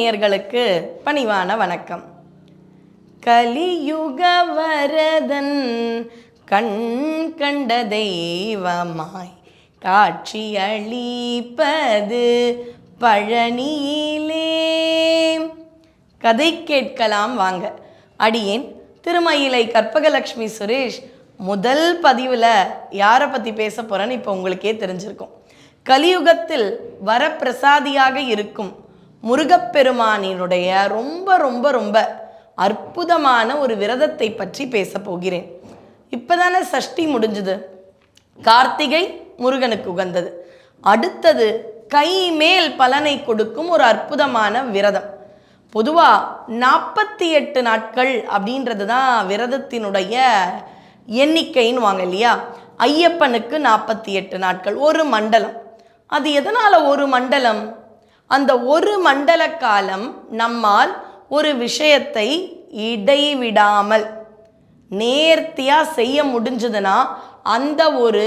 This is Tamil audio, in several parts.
நேயர்களுக்கு பணிவான வணக்கம். கலியுக வரதன் கண் கண்ட தெய்வமாய் காட்சி அளிப்பது பழனியிலே. கதை கேட்கலாம் வாங்க. அடியேன் திருமயிலை கற்பகலட்சுமி சுரேஷ். முதல் பதிவில் யாரை பற்றி பேச போகிறேன்னு இப்போ உங்களுக்கே தெரிஞ்சிருக்கும். கலியுகத்தில் வரப்பிரசாதியாக இருக்கும் முருகப்பெருமானினுடைய ரொம்ப ரொம்ப ரொம்ப அற்புதமான ஒரு விரதத்தை பற்றி பேச போகிறேன். இப்போதானே சஷ்டி முடிஞ்சுது. கார்த்திகை முருகனுக்கு உகந்தது. அடுத்தது கைமேல் பலனை கொடுக்கும் ஒரு அற்புதமான விரதம். பொதுவாக 48 நாட்கள் அப்படின்றது தான் விரதத்தினுடைய எண்ணிக்கைன்னு வாங்க இல்லையா. ஐயப்பனுக்கு 48 நாட்கள், ஒரு மண்டலம். அது எதனால் ஒரு மண்டலம்? அந்த ஒரு மண்டல காலம் நம்மால் ஒரு விஷயத்தை இடைவிடாமல் நேர்த்தியாக செய்ய முடிஞ்சதுன்னா அந்த ஒரு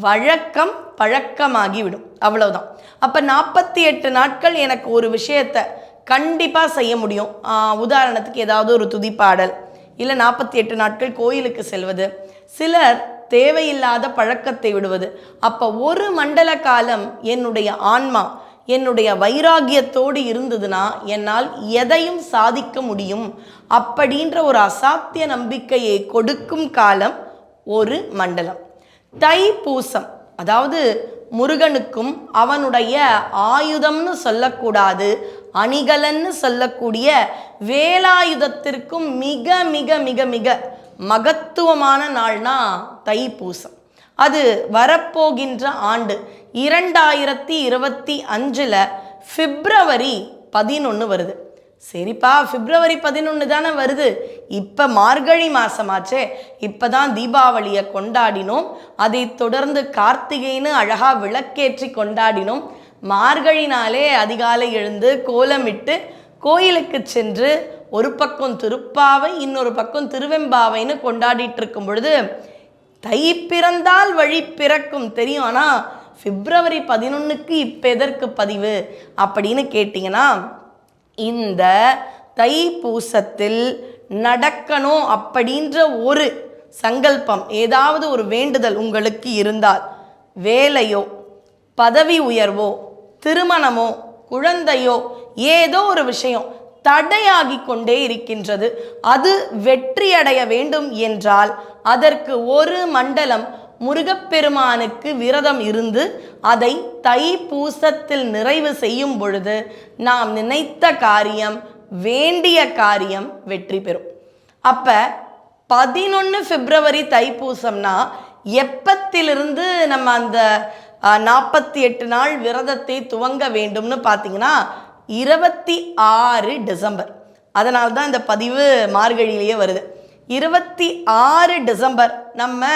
வழக்கம் பழக்கமாகிவிடும். அவ்வளவுதான். அப்போ 48 நாட்கள் எனக்கு ஒரு விஷயத்தை கண்டிப்பாக செய்ய முடியும். உதாரணத்துக்கு ஏதாவது ஒரு துதிப்பாடல், இல்லை 48 நாட்கள் கோயிலுக்கு செல்வது, சிலர் தேவையில்லாத பழக்கத்தை விடுவது. அப்போ ஒரு மண்டல காலம் என்னுடைய ஆன்மா என்னுடைய வைராகியத்தோடு இருந்ததுன்னா என்னால் எதையும் சாதிக்க முடியும் அப்படின்ற ஒரு அசாத்திய நம்பிக்கையை கொடுக்கும் காலம் ஒரு மண்டலம். தைப்பூசம், அதாவது முருகனுக்கும் அவனுடைய ஆயுதம்னு சொல்லக்கூடாது, அணிகலன்னு சொல்லக்கூடிய வேலாயுதத்திற்கும் மிக மிக மிக மிக மகத்துவமான நாள்னா தைப்பூசம். அது வரப்போகின்ற ஆண்டு 2025 பிப்ரவரி 11 வருது. சரிப்பா, பிப்ரவரி 11 தானே வருது. இப்போ மார்கழி மாதமாச்சே. இப்போ தான் தீபாவளியை கொண்டாடினோம். அதை தொடர்ந்து கார்த்திகைன்னு அழகாக விளக்கேற்றி கொண்டாடினோம். மார்கழினாலே அதிகாலை எழுந்து கோலமிட்டு கோயிலுக்கு சென்று ஒரு பக்கம் திருப்பாவை இன்னொரு பக்கம் திருவெம்பாவைன்னு கொண்டாடிட்டு இருக்கும் பொழுது தை பிறந்தால் வழி பிறக்கும் தெரியும். ஆனால் பிப்ரவரி 11க்கு இப்போ எதற்கு பதிவு அப்படின்னு கேட்டிங்கன்னா, இந்த தைப்பூசத்தில் நடக்கணும் அப்படின்ற ஒரு சங்கல்பம், ஏதாவது ஒரு வேண்டுதல் உங்களுக்கு இருந்தால், வேலையோ பதவி உயர்வோ திருமணமோ குழந்தையோ ஏதோ ஒரு விஷயம் தடையாகி கொண்டே இருக்கின்றது, அது வெற்றியடைய வேண்டும் என்றால் அதற்கு ஒரு மண்டலம் முருகப்பெருமானுக்கு விரதம் இருந்து அதை தைப்பூசத்தில் நிறைவு செய்யும் பொழுது நாம் நினைத்த காரியம், வேண்டிய காரியம் வெற்றி பெறும். அப்போ 11 பிப்ரவரி தைப்பூசம்னா எப்பத்திலிருந்து நம்ம அந்த 48 நாள் விரதத்தை துவங்க வேண்டும்னு பார்த்தீங்கன்னா 26 டிசம்பர். அதனால தான் இந்த பதிவு மார்கழியிலேயே வருது. 26 டிசம்பர் நம்ம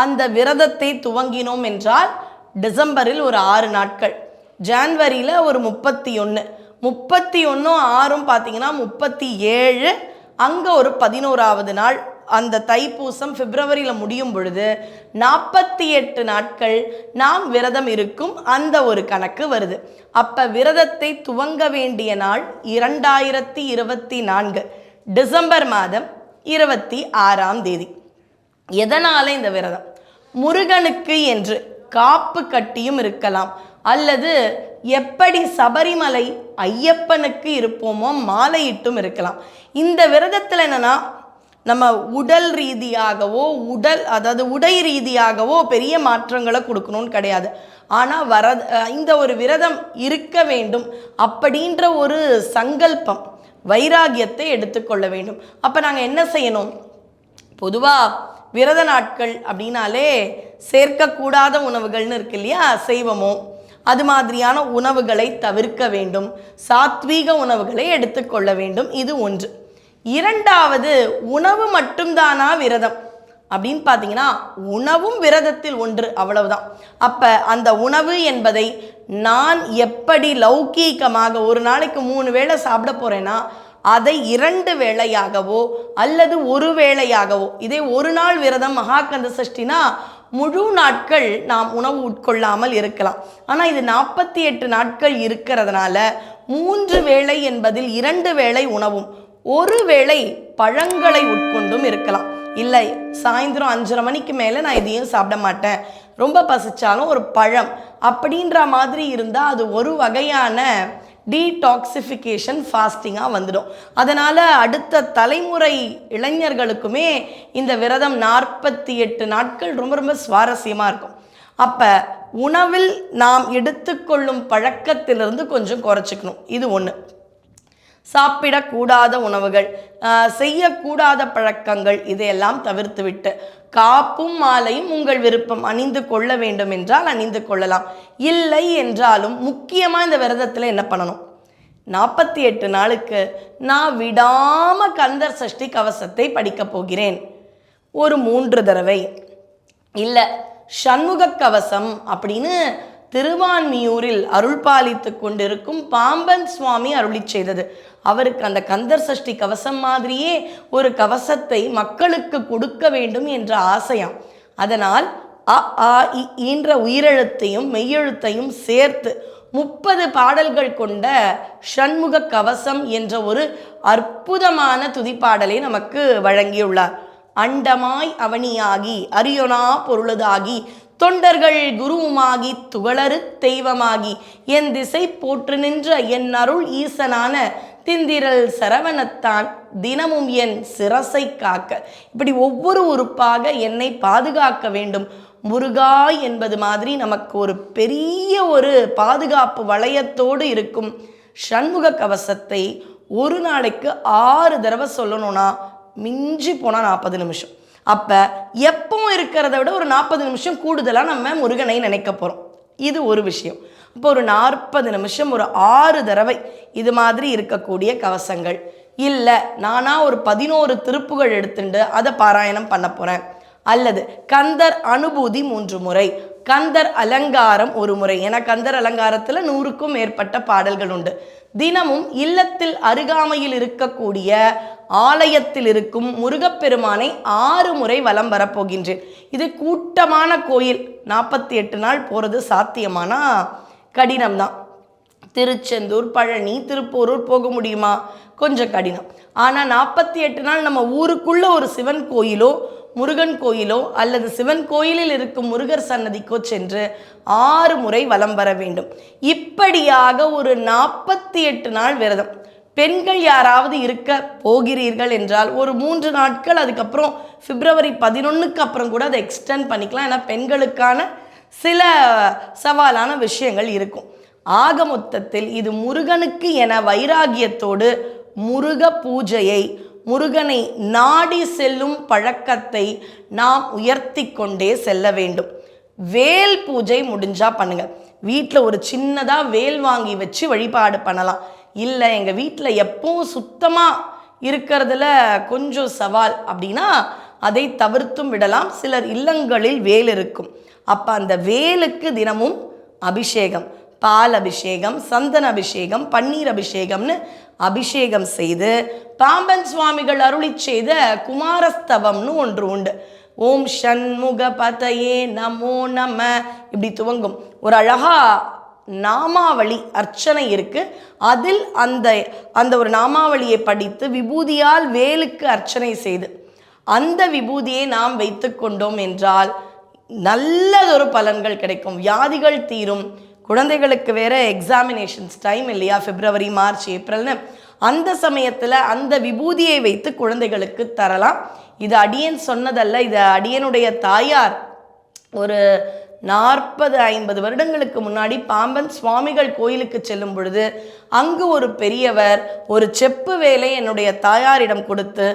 அந்த விரதத்தை துவங்கினோம் என்றால் டிசம்பரில் ஒரு 6 நாட்கள், ஜான்வரியில் ஒரு 31, 31 பார்த்தீங்கன்னா 37, அங்கே ஒரு 11வது நாள். அந்த தைப்பூசம் பிப்ரவரியில் முடியும் பொழுது 48 நாட்கள் நாம் விரதம் இருக்கும் அந்த ஒரு கணக்கு வருது. அப்போ விரதத்தை துவங்க வேண்டிய நாள் 2024 டிசம்பர் மாதம் 26ஆம் தேதி. எதனால இந்த விரதம்? முருகனுக்கு என்று காப்பு கட்டியும் இருக்கலாம், அல்லது எப்படி சபரிமலை ஐயப்பனுக்கு இருப்போமோ மாலையிட்டும் இருக்கலாம். இந்த விரதத்தில் என்னன்னா, நம்ம உடல் ரீதியாகவோ அதாவது உடை ரீதியாகவோ பெரிய மாற்றங்களை கொடுக்கணும்னு கிடையாது. ஆனால் இந்த ஒரு விரதம் இருக்க வேண்டும் அப்படின்ற ஒரு சங்கல்பம், வைராகியத்தை எடுத்துக்கொள்ள வேண்டும். அப்போ நாங்கள் என்ன செய்யணும்? பொதுவாக விரத நாட்கள் அப்படின்னாலே சேர்க்கக்கூடாத உணவுகள்னு இருக்கு இல்லையா, செய்வமோ அது மாதிரியான உணவுகளை தவிர்க்க வேண்டும், சாத்வீக உணவுகளை எடுத்துக்கொள்ள வேண்டும். இது ஒன்று. இரண்டாவது, உணவு மட்டும்தானா விரதம் அப்படின்னு பார்த்தீங்கன்னா உணவும் விரதத்தில் ஒன்று, அவ்வளவுதான். அப்போ அந்த உணவு என்பதை நான் எப்படி லௌகீகமாக ஒரு நாளைக்கு 3 வேளை சாப்பிட போகிறேன்னா அதை 2 வேளையாகவோ அல்லது ஒரு வேளையாகவோ, இதே ஒரு நாள் விரதம் மகாகந்த சஷ்டினா முழு நாட்கள் நாம் உணவு உட்கொள்ளாமல் இருக்கலாம். ஆனால் இது 48 நாட்கள் இருக்கிறதுனால 3 வேளை என்பதில் 2 வேளை உணவும் 1 வேளை பழங்களை உட்கொண்டும் இருக்கலாம். இல்லை சாயந்தரம் 5:30 மணிக்கு மேலே நான் இதையும் சாப்பிட மாட்டேன், ரொம்ப பசிச்சாலும் ஒரு பழம் அப்படின்ற மாதிரி இருந்தால் அது ஒரு வகையான டீடாக்சிஃபிகேஷன் ஃபாஸ்டிங்காக வந்துடும். அதனால் அடுத்த தலைமுறை இளைஞர்களுக்குமே இந்த விரதம் 48 நாட்கள் ரொம்ப ரொம்ப சுவாரஸ்யமாக இருக்கும். அப்போ உணவில் நாம் எடுத்துக்கொள்ளும் பழக்கத்திலிருந்து கொஞ்சம் குறைச்சிக்கணும். இது ஒன்று. சாப்பிடக்கூடாத உணவுகள், செய்யக்கூடாத பழக்கங்கள் இதையெல்லாம் தவிர்த்து விட்டு காப்பும் மாலையும் உங்கள் விருப்பம், அணிந்து கொள்ள வேண்டும் என்றால் அணிந்து கொள்ளலாம். இல்லை என்றாலும் முக்கியமாக இந்த விரதத்தில் என்ன பண்ணணும், 48 நாளுக்கு நான் விடாமல் கந்தர் சஷ்டி கவசத்தை படிக்கப் போகிறேன். ஒரு 3 தடவை, இல்லை சண்முக கவசம் அப்படின்னு திருவான்மியூரில் அருள் பாலித்து கொண்டிருக்கும் பாம்பன் சுவாமி அருளி செய்தது. அவருக்கு அந்த கந்தர் சஷ்டி கவசம் மாதிரியே ஒரு கவசத்தை மக்களுக்கு கொடுக்க வேண்டும் என்ற ஆசையாம். அதனால் அ ஆ இ ஈன்ற உயிரெழுத்தையும் மெய்யெழுத்தையும் சேர்த்து 30 பாடல்கள் கொண்ட சண்முக கவசம் என்ற ஒரு அற்புதமான துதிப்பாடலை நமக்கு வழங்கியுள்ளார். அண்டமாய் அவனியாகி அரியொனா பொருளுதாகி தொண்டர்கள் குருவுமாகி துகளறு தெய்வமாகி என் திசை போற்று நின்ற என் அருள் ஈசனான திந்திரல் சரவணத்தான் தினமும் என் சிரசை காக்க. இப்படி ஒவ்வொரு உறுப்பாக என்னை பாதுகாக்க வேண்டும் முருகா என்பது மாதிரி நமக்கு ஒரு பெரிய ஒரு பாதுகாப்பு வளையத்தோடு இருக்கும் சண்முக கவசத்தை ஒரு நாளைக்கு 6 தடவை சொல்லணும்னா மிஞ்சி போனால் 40 நிமிஷம். அப்போ எப்பவும் இருக்கிறத விட ஒரு 40 நிமிஷம் கூடுதலாக நம்ம முருகனை நினைக்க போகிறோம். இது ஒரு விஷயம். இப்போ ஒரு 40 நிமிஷம் ஒரு 6 தடவை இது மாதிரி இருக்கக்கூடிய கவசங்கள். இல்லை நானா ஒரு 11 திருப்புகள் எடுத்துட்டு அதை பாராயணம் பண்ண போகிறேன், அல்லது கந்தர் அனுபூதி 3 முறை, கந்தர் அலங்காரம் 1 முறை. ஏன்னா கந்தர் அலங்காரத்தில் 100க்கும் மேற்பட்ட பாடல்கள் உண்டு. தினமும் இல்லத்தில் அருகாமையில் இருக்கக்கூடிய ஆலயத்தில் இருக்கும் முருகப்பெருமானை 6 முறை வலம் வரப்போகின்றேன். இது கூட்டமான கோயில், 48 நாள் போகிறது சாத்தியமானா கடினம்தான். திருச்செந்தூர், பழனி, திருப்போரூர் போக முடியுமா? கொஞ்சம் கடினம். ஆனால் 48 நாள் நம்ம ஊருக்குள்ள ஒரு சிவன் கோயிலோ முருகன் கோயிலோ அல்லது சிவன் கோயிலில் இருக்கும் முருகர் சன்னதிக்கோ சென்று 6 முறை வலம் வர வேண்டும். இப்படியாக ஒரு 48 நாள் விரதம். பெண்கள் யாராவது இருக்க போகிறீர்கள் என்றால் ஒரு 3 நாட்கள், அதுக்கப்புறம் பிப்ரவரி 11க்கு அப்புறம் கூட அதை எக்ஸ்டெண்ட் பண்ணிக்கலாம். ஏன்னா பெண்களுக்கான சில சவாலான விஷயங்கள் இருக்கும். ஆக மொத்தத்தில் இது முருகனுக்கு என வைராகியத்தோடு முருக பூஜையை, முருகனை நாடி செல்லும் பழக்கத்தை நாம் உயர்த்தி கொண்டே செல்ல வேண்டும். வேல் பூஜை முடிஞ்சா பண்ணுங்க. வீட்டில் ஒரு சின்னதாக வேல் வாங்கி வச்சு வழிபாடு பண்ணலாம். இல்லை எங்கள் வீட்டில் எப்பவும் சுத்தமாக இருக்கிறதுல கொஞ்சம் சவால் அப்படின்னா அதை தவிர்த்தும் விடலாம். சிலர் இல்லங்களில் வேல் இருக்கும். அப்போ அந்த வேலுக்கு தினமும் அபிஷேகம், பால் அபிஷேகம், சந்தன அபிஷேகம், பன்னீர் அபிஷேகம்னு அபிஷேகம் செய்து பாம்பன் சுவாமிகள் அருளி செய்த குமாரஸ்தவம்னு ஒன்று உண்டு. ஓம் ஷண்முக பதயே நமோ நம இப்படி துவங்கும் ஒரு அழகா நாமாவளி அர்ச்சனை இருக்கு. அதில் அந்த ஒரு நாமாவளியை படித்து விபூதியால் வேலுக்கு அர்ச்சனை செய்து அந்த விபூதியை நாம் வைத்து கொண்டோம் என்றால் நல்லதொரு பலன்கள் கிடைக்கும். வியாதிகள் தீரும். குழந்தைகளுக்கு வேற எக்ஸாமினேஷன்ஸ் டைம் இல்லையா, பிப்ரவரி, மார்ச், ஏப்ரல்னு, அந்த சமயத்தில் அந்த விபூதியை வைத்து குழந்தைகளுக்கு தரலாம். இது அடியேன் சொன்னதல்ல, இது அடியனுடைய தாயார் ஒரு 40-50 வருடங்களுக்கு முன்னாடி பாம்பன் சுவாமிகள் கோயிலுக்கு செல்லும் பொழுது அங்கு ஒரு பெரியவர் ஒரு செப்பு வேலை என்னுடைய தாயாரிடம் கொடுத்து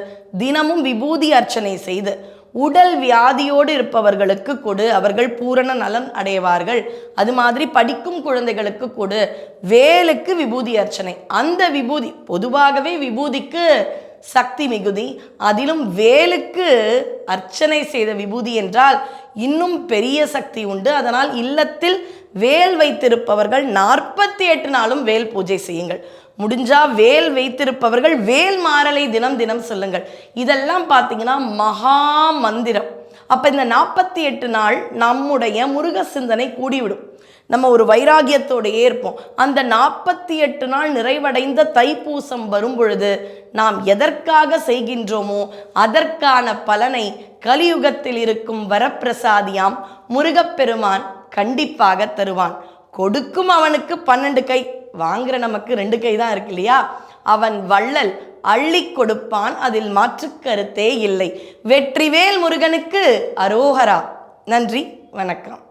தினமும் விபூதி அர்ச்சனை செய்து உடல் வியாதியோடு இருப்பவர்களுக்கு கொடு, அவர்கள் பூரண நலன் அடைவார்கள். அது மாதிரி படிக்கும் குழந்தைகளுக்கு கொடு. வேலுக்கு விபூதி அர்ச்சனை. அந்த விபூதி பொதுவாகவே விபூதிக்கு சக்தி மிகுதி, அதிலும் வேலுக்கு அர்ச்சனை செய்த விபூதி என்றால் இன்னும் பெரிய சக்தி உண்டு. அதனால் இல்லத்தில் வேல் வைத்திருப்பவர்கள் 48 நாளும் வேல் பூஜை செய்யுங்கள். முடிஞ்சா வேல் வைத்திருப்பவர்கள் வேல் மாறலை தினம் தினம் சொல்லுங்கள். இதெல்லாம் பார்த்தீங்கன்னா மகா மந்திரம். அப்போ இந்த 48 நாள் நம்முடைய முருக சிந்தனை கூடிவிடும். நம்ம ஒரு வைராகியத்தோடையே இருப்போம். அந்த 48 நாள் நிறைவடைந்த தைப்பூசம் வரும் பொழுது நாம் எதற்காக செய்கின்றோமோ அதற்கான பலனை கலியுகத்தில் இருக்கும் வரப்பிரசாதியாம் முருகப்பெருமான் கண்டிப்பாக தருவான். கொடுக்கும் அவனுக்கு 12 கை, வாங்குற நமக்கு 2 கை தான் இருக்கு இல்லையா? அவன் வள்ளல், அள்ளி கொடுப்பான், அதில் மாற்று கருத்தே இல்லை. வெற்றிவேல் முருகனுக்கு அரோகரா. நன்றி, வணக்கம்.